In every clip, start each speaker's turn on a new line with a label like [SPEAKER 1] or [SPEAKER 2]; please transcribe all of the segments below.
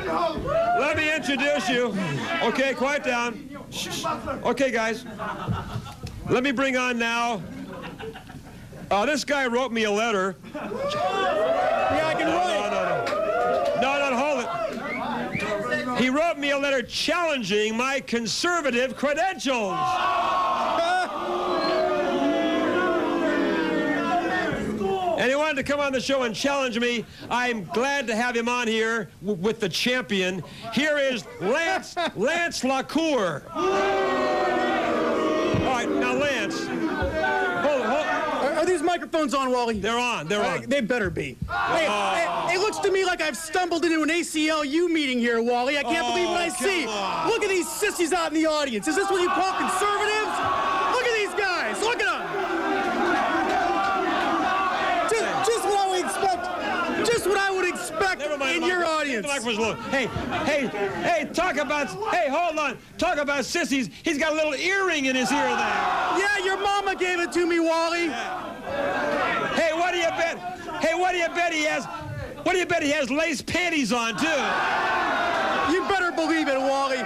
[SPEAKER 1] Let me introduce you. Okay, quiet down. Shh. Okay, guys. Let me bring on now. This guy wrote me a letter.
[SPEAKER 2] Yeah, I can write.
[SPEAKER 1] No, hold it. He wrote me a letter challenging my conservative credentials. And he wanted to come on the show and challenge me. I'm glad to have him on here with the champion. Here is Lance Lacour. All right, now Lance. Hold.
[SPEAKER 2] Are these microphones on, Wally?
[SPEAKER 1] They're on.
[SPEAKER 2] They better be. Hey, it looks to me like I've stumbled into an ACLU meeting here, Wally. I can't believe what I see. Look at these sissies out in the audience. Is this what you call conservatives? Look at these guys. Look at them. Just what I would expect. Just what I would expect in your audience.
[SPEAKER 1] Hey, hold on. Talk about sissies. He's got a little earring in his ear there.
[SPEAKER 2] Yeah, your mama gave it to me, Wally.
[SPEAKER 1] Hey, what do you bet? What do you bet he has lace panties on, too?
[SPEAKER 2] You better believe it, Wally.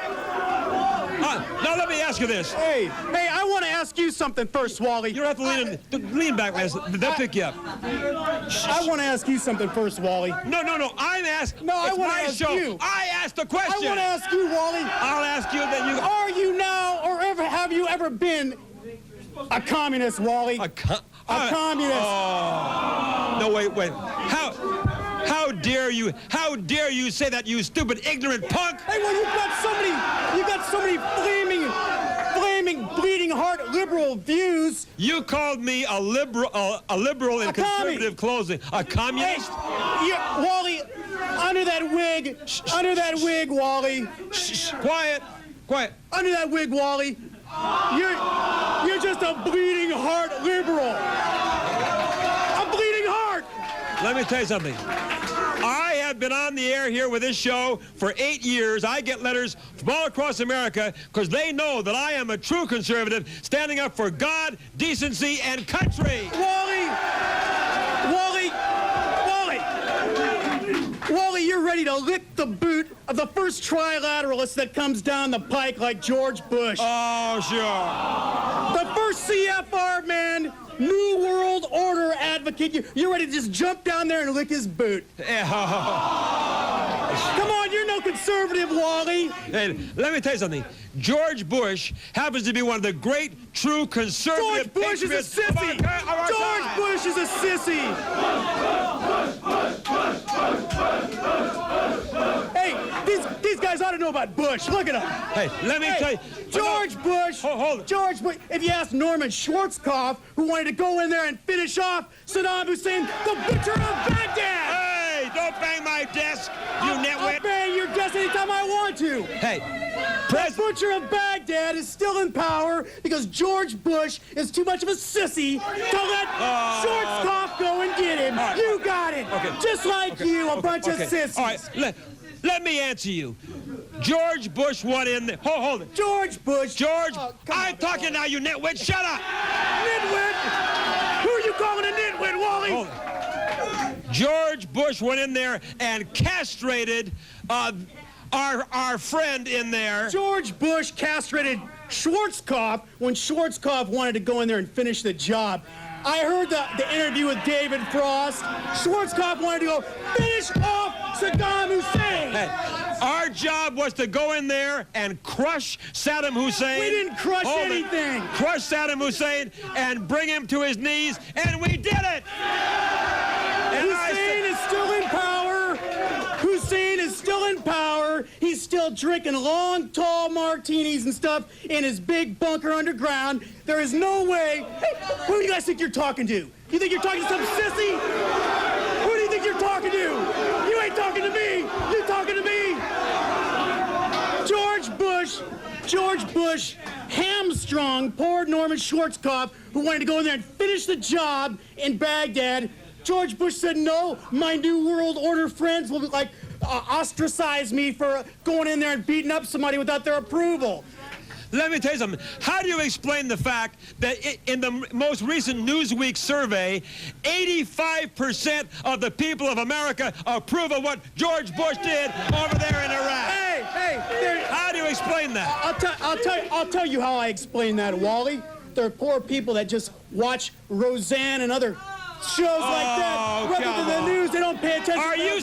[SPEAKER 1] Now let me ask you this.
[SPEAKER 2] Hey, I want to ask you something first, Wally.
[SPEAKER 1] You don't have to lean back, Lance. They'll pick you up.
[SPEAKER 2] I want to ask you something first, Wally.
[SPEAKER 1] No. I'm asking.
[SPEAKER 2] No, I
[SPEAKER 1] want to
[SPEAKER 2] ask you.
[SPEAKER 1] I asked the question.
[SPEAKER 2] I want to ask you, Wally.
[SPEAKER 1] I'll ask you, then you.
[SPEAKER 2] Are you now, or have you ever been a communist, Wally? A communist.
[SPEAKER 1] Oh. No, wait. How dare you say that, you stupid, ignorant punk?
[SPEAKER 2] Hey, well, you've got so many flaming, bleeding heart liberal views.
[SPEAKER 1] You called me a liberal in conservative clothing. A communist?
[SPEAKER 2] Hey, Wally, under that wig, Wally.
[SPEAKER 1] Shh, quiet.
[SPEAKER 2] Under that wig, Wally, you're just a bleeding heart liberal. A bleeding heart.
[SPEAKER 1] Let me tell you something. I have been on the air here with this show for 8 years. I get letters from all across America because they know that I am a true conservative standing up for God, decency, and country.
[SPEAKER 2] Wally, you're ready to lick the boot of the first trilateralist that comes down the pike like George Bush.
[SPEAKER 1] Oh, sure.
[SPEAKER 2] The first CFR man, New World Order advocate. You're ready to just jump down there and lick his boot. Come on, you're no conservative, Wally.
[SPEAKER 1] Hey, let me tell you something. George Bush happens to be one of the great, true conservative
[SPEAKER 2] George Bush is a sissy. George Bush is a sissy. Hey, these guys ought to know about Bush. Look at them.
[SPEAKER 1] Hey, let me tell you.
[SPEAKER 2] George Bush.
[SPEAKER 1] Hold it.
[SPEAKER 2] George Bush. If you ask Norman Schwarzkopf, who wanted to go in there and finish off Saddam Hussein, the butcher of Baghdad.
[SPEAKER 1] Hey, don't bang my desk, you nitwit.
[SPEAKER 2] I'll bang your desk anytime I want to.
[SPEAKER 1] Hey,
[SPEAKER 2] the butcher of Baghdad is still in power because George Bush is too much of a sissy to let Schwarzkopf go and get him. Right. You got it. Okay. Just like you, a bunch of sissies.
[SPEAKER 1] All right, let me answer you. George Bush went in there. Hold it.
[SPEAKER 2] George Bush.
[SPEAKER 1] I'm talking now, you nitwit. Shut up.
[SPEAKER 2] Nitwit? Who are you calling a nitwit, Wally?
[SPEAKER 1] Hold it. George Bush went in there and castrated our friend in there.
[SPEAKER 2] George Bush castrated Schwarzkopf when Schwarzkopf wanted to go in there and finish the job. I heard the interview with David Frost. Schwarzkopf wanted to go finish off Saddam Hussein.
[SPEAKER 1] Hey, our job was to go in there and crush Saddam Hussein.
[SPEAKER 2] We didn't crush anything.
[SPEAKER 1] Crush Saddam Hussein and bring him to his knees, and we did it.
[SPEAKER 2] Hussein is still in power. Hussein is still in power. He's still drinking long, tall martinis and stuff in his big bunker underground. There is no way. Hey, who do you guys think you're talking to? You think you're talking to some sissy? Who do you think you're talking to? You ain't talking to me. You're talking to me. George Bush hamstrung poor Norman Schwarzkopf, who wanted to go in there and finish the job in Baghdad. George Bush said, no, my New World Order friends will ostracize me for going in there and beating up somebody without their approval.
[SPEAKER 1] Let me tell you something. How do you explain the fact that in the most recent Newsweek survey, 85% of the people of America approve of what George Bush did over there in Iraq? How do you explain that?
[SPEAKER 2] I'll tell you how I explain that, Wally. There are poor people that just watch Roseanne and other shows like that. Rather than the news, they don't pay attention.
[SPEAKER 1] Are you